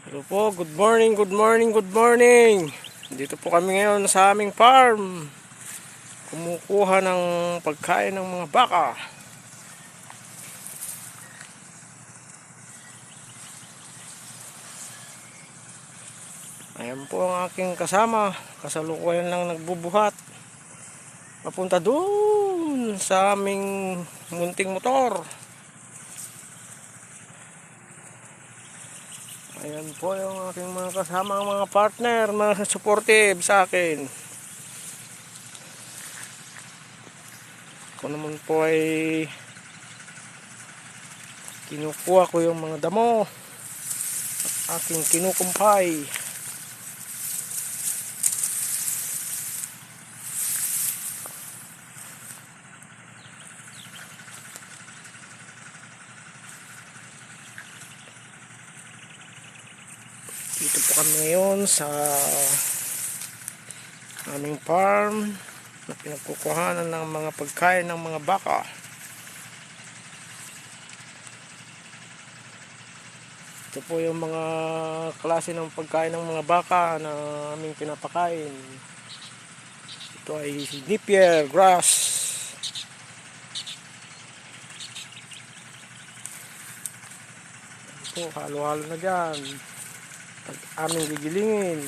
Hello po, good morning, good morning, good morning. Dito po kami ngayon sa aming farm. Kumukuha ng pagkain ng mga baka. Ayan po ang aking kasama. Kasalukuyan lang nagbubuhat. Papunta doon sa aming munting motor. Ayan po yung aking mga kasama, mga partner, mga supportive sa akin. Ako naman po ay kinukuha ko yung mga damo at aking kinukumpay. Dito po kami ngayon sa aming farm na pinagkukuhanan ng mga pagkain ng mga baka. Ito po yung mga klase ng pagkain ng mga baka na aming pinapakain. Ito ay napier grass. Ito, halo-halo na dyan. Aming gigilingin.